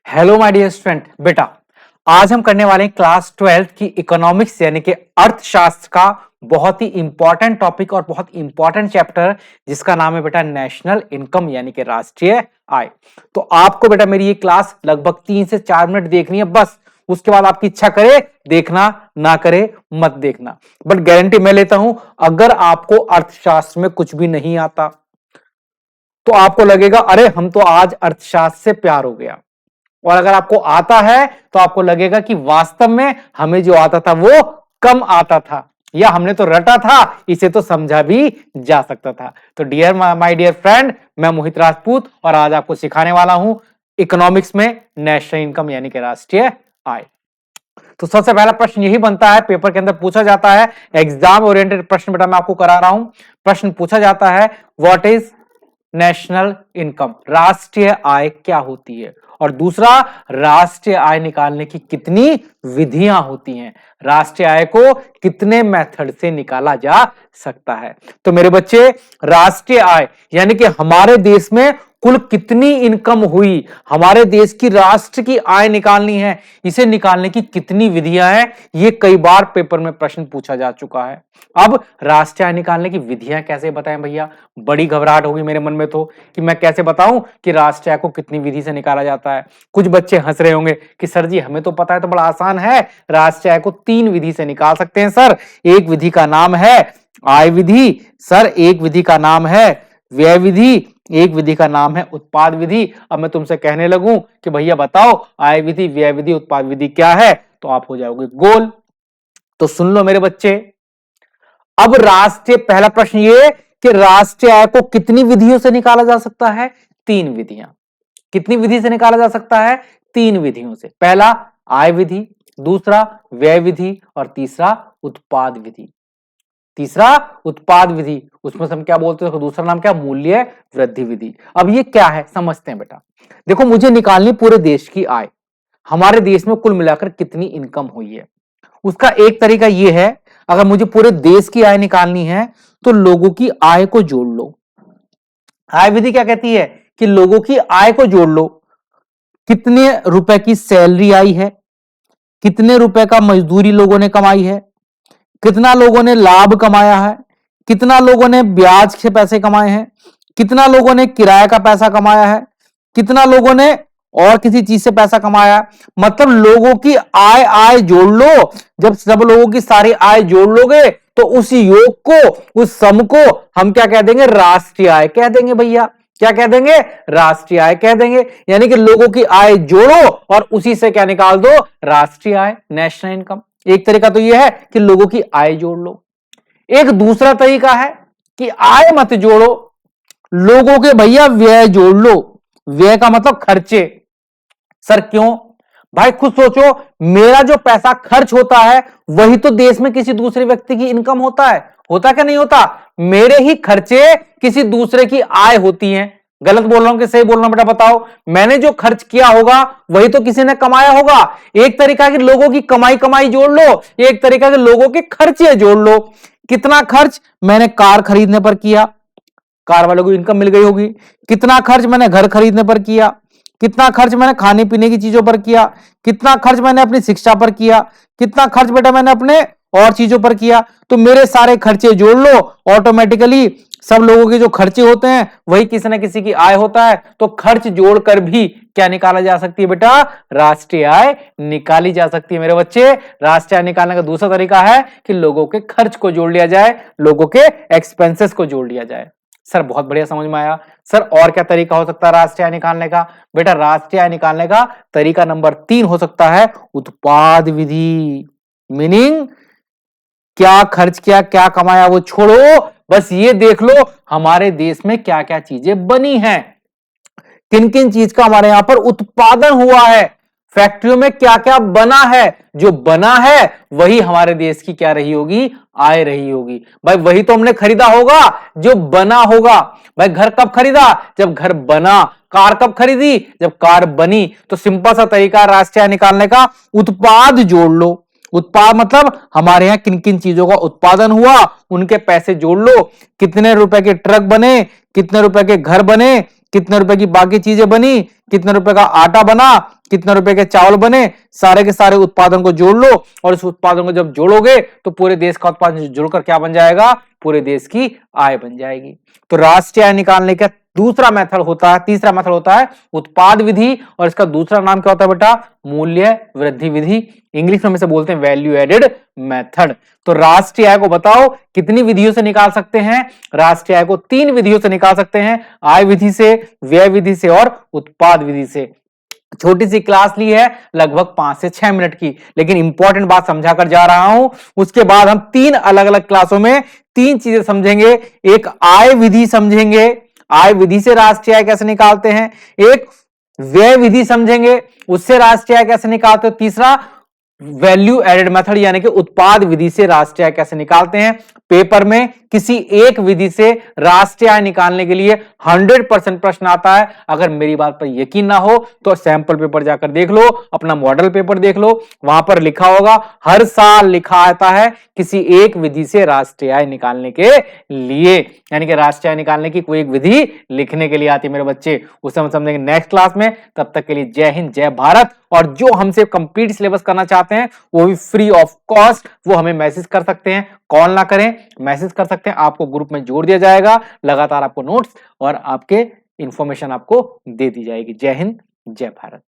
Hello my dear student. बेटा आज हम करने वाले हैं क्लास 12th की इकोनॉमिक्स यानी कि अर्थशास्त्र का बहुत ही इंपॉर्टेंट टॉपिक और बहुत इंपॉर्टेंट चैप्टर जिसका नाम है बेटा नेशनल इनकम यानी कि राष्ट्रीय आय। तो आपको बेटा मेरी ये क्लास लगभग 3 से 4 मिनट देखनी है बस। उसके बाद आपकी इच्छा करे देखना, ना करे मत देखना। बट गारंटी मैं लेता हूं अगर आपको अर्थशास्त्र में कुछ भी नहीं आता तो आपको लगेगा अरे हम तो आज अर्थशास्त्र से प्यार हो गया, और अगर आपको आता है तो आपको लगेगा कि वास्तव में हमें जो आता था वो कम आता था, या हमने तो रटा था, इसे तो समझा भी जा सकता था। तो डियर माय डियर फ्रेंड, मैं मोहित राजपूत और आज आपको सिखाने वाला हूं इकोनॉमिक्स में नेशनल इनकम यानी कि राष्ट्रीय आय। तो सबसे पहला प्रश्न यही बनता है, पेपर के अंदर पूछा जाता है, एग्जाम ओरिएंटेड प्रश्न बेटा मैं आपको करा रहा हूं। प्रश्न पूछा जाता है व्हाट इज नेशनल इनकम, राष्ट्रीय आय क्या होती है, और दूसरा राष्ट्रीय आय निकालने की कितनी विधियां होती हैं, राष्ट्रीय आय को कितने मेथड से निकाला जा सकता है। तो मेरे बच्चे राष्ट्रीय आय यानी कि हमारे देश में कुल कितनी इनकम हुई, हमारे देश की राष्ट्र की आय निकालनी है, इसे निकालने की कितनी विधियां हैं, ये कई बार पेपर में प्रश्न पूछा जा चुका है। अब राष्ट्रीय आय निकालने की विधियां कैसे बताएं भैया, बड़ी घबराहट होगी मेरे मन में तो कि मैं कैसे बताऊं कि राष्ट्रीय आय को कितनी विधि से निकाला जाता है। कुछ बच्चे हंस रहे होंगे कि सर जी हमें तो पता है, तो बड़ा आसान है, राष्ट्रीय आय को 3 विधि से निकाल सकते हैं सर। एक विधि का नाम है आय विधि, सर एक विधि का नाम है व्यय विधि, एक विधि का नाम है उत्पाद विधि। अब मैं तुमसे कहने लगूं कि भैया बताओ आय विधि, व्यय विधि, उत्पाद विधि क्या है, तो आप हो जाओगे गोल। तो सुन लो मेरे बच्चे, अब राष्ट्रीय पहला प्रश्न ये कि राष्ट्रीय आय को कितनी विधियों से निकाला जा सकता है, 3 विधियां। कितनी विधि से निकाला जा सकता है, 3 विधियों से। पहला आय विधि, दूसरा व्यय विधि और तीसरा उत्पाद विधि। तीसरा उत्पाद विधि, उसमें हम क्या बोलते हैं, दूसरा नाम क्या, मूल्य वृद्धि विधि। अब ये क्या है समझते हैं बेटा। देखो मुझे निकालनी पूरे देश की आय, हमारे देश में कुल मिलाकर कितनी इनकम हुई है। उसका एक तरीका यह है, अगर मुझे पूरे देश की आय निकालनी है तो लोगों की आय को जोड़ लो। आय विधि क्या कहती है कि लोगों की आय को जोड़ लो, कितने रुपए की सैलरी आई है, कितने रुपए का मजदूरी लोगों ने कमाई है, कितना लोगों ने लाभ कमाया है, कितना लोगों ने ब्याज के पैसे कमाए हैं, कितना लोगों ने किराए का पैसा कमाया है, कितना लोगों ने और किसी चीज से पैसा कमाया। मतलब लोगों की आय जोड़ लो। जब सब लोगों की सारी आय जोड़ लोगे तो उस योग को, उस सम को हम क्या कह देंगे, राष्ट्रीय आय कह देंगे भैया। क्या कह देंगे, राष्ट्रीय आय कह देंगे। यानी कि लोगों की आय जोड़ो और उसी से क्या निकाल दो, राष्ट्रीय आय, नेशनल इनकम। एक तरीका तो यह है कि लोगों की आय जोड़ लो। एक दूसरा तरीका है कि आय मत जोड़ो, लोगों के भैया व्यय जोड़ लो। व्यय का मतलब खर्चे। सर क्यों भाई, खुद सोचो, मेरा जो पैसा खर्च होता है वही तो देश में किसी दूसरे व्यक्ति की इनकम होता है। होता क्या नहीं होता, मेरे ही खर्चे किसी दूसरे की आय होती हैं। गलत बोल रहा हूं कि सही बोल रहा हूं बेटा बताओ। मैंने जो खर्च किया होगा वही तो किसी ने कमाया होगा। एक तरीका कि लोगों की कमाई जोड़ लो, एक तरीका कि लोगों के खर्चे जोड़ लो। कितना खर्च मैंने कार खरीदने पर किया, कार वालों को इनकम मिल गई होगी। कितना खर्च मैंने घर खरीदने पर किया, कितना खर्च मैंने खाने पीने की चीजों पर किया, कितना खर्च मैंने अपनी शिक्षा पर किया, कितना खर्च बेटा मैंने अपने और चीजों पर किया। तो मेरे सारे खर्चे जोड़ लो, ऑटोमेटिकली सब लोगों के जो खर्चे होते हैं वही किसी ना किसी की आय होता है। तो खर्च जोड़कर भी क्या निकाला जा सकती है बेटा, राष्ट्रीय आय निकाली जा सकती है मेरे बच्चे। राष्ट्रीय आय निकालने का दूसरा तरीका है कि लोगों के खर्च को जोड़ लिया जाए, लोगों के एक्सपेंसेस को जोड़ लिया जाए। सर बहुत बढ़िया समझ में आया। सर और क्या तरीका हो सकता है राष्ट्रीय आय निकालने का, बेटा राष्ट्रीय आय निकालने का तरीका नंबर 3 हो सकता है उत्पाद विधि। मीनिंग क्या खर्च किया, क्या कमाया वो छोड़ो, बस ये देख लो हमारे देश में क्या क्या चीजें बनी हैं, किन किन चीज का हमारे यहां पर उत्पादन हुआ है, फैक्ट्रियों में क्या क्या बना है। जो बना है वही हमारे देश की क्या रही होगी, आय रही होगी। भाई वही तो हमने खरीदा होगा जो बना होगा। भाई घर कब खरीदा, जब घर बना। कार कब खरीदी, जब कार बनी। तो सिंपल सा तरीका राष्ट्रीय आय निकालने का, उत्पाद जोड़ लो। उत्पाद मतलब हमारे यहां किन किन चीजों का उत्पादन हुआ, उनके पैसे जोड़ लो। कितने रुपए के ट्रक बने, कितने रुपए के घर बने, कितने रुपए की बाकी चीजें बनी, कितने रुपए का आटा बना, कितने रुपए के चावल बने, सारे के सारे उत्पादन को जोड़ लो और इस उत्पादन को जब जोड़ोगे तो पूरे देश का उत्पादन जोड़कर क्या बन जाएगा, पूरे देश की आय बन जाएगी। तो राष्ट्रीय आय निकालने का तीसरा मेथड होता है उत्पाद विधि, और इसका दूसरा नाम क्या होता है बेटा, मूल्य वृद्धि विधि। इंग्लिश में हम इसे बोलते हैं वैल्यू एडेड मेथड। तो राष्ट्रीय आय को बताओ कितनी विधियों से निकाल सकते हैं, राष्ट्रीय आय को 3 विधियों से निकाल सकते हैं, आय विधि से, व्यय विधि से और उत्पाद विधि से। छोटी सी क्लास ली है लगभग 5 से 6 मिनट की, लेकिन इंपॉर्टेंट बात समझा कर जा रहा हूं। उसके बाद हम 3 अलग अलग क्लासों में 3 चीजें समझेंगे। एक आय विधि समझेंगे, आय विधि से राष्ट्रीय आय कैसे निकालते हैं, एक व्यय विधि समझेंगे, उससे राष्ट्रीय आय कैसे निकालते हैं, तीसरा वैल्यू एडेड मेथड यानी कि उत्पाद विधि से राष्ट्रीय आय कैसे निकालते हैं। पेपर में किसी एक विधि से राष्ट्रीय आय निकालने के लिए 100% प्रश्न आता है। अगर मेरी बात पर यकीन ना हो तो सैंपल पेपर जाकर देख लो, अपना मॉडल पेपर देख लो, वहां पर लिखा होगा, हर साल लिखा आता है किसी एक विधि से राष्ट्रीय आय निकालने के लिए, यानी कि राष्ट्रीय आय निकालने की कोई एक विधि लिखने के लिए आती है मेरे बच्चे। उसे हम समझेंगे नेक्स्ट क्लास में। तब तक के लिए जय हिंद, जय भारत। और जो हमसे कंप्लीट सिलेबस करना चाहते हैं वो भी फ्री ऑफ कॉस्ट, वो हमें मैसेज कर सकते हैं, कॉल ना करें, मैसेज कर सकते हैं, आपको ग्रुप में जोड़ दिया जाएगा, लगातार आपको नोट्स और आपके इंफॉर्मेशन आपको दे दी जाएगी। जय हिंद, जय भारत।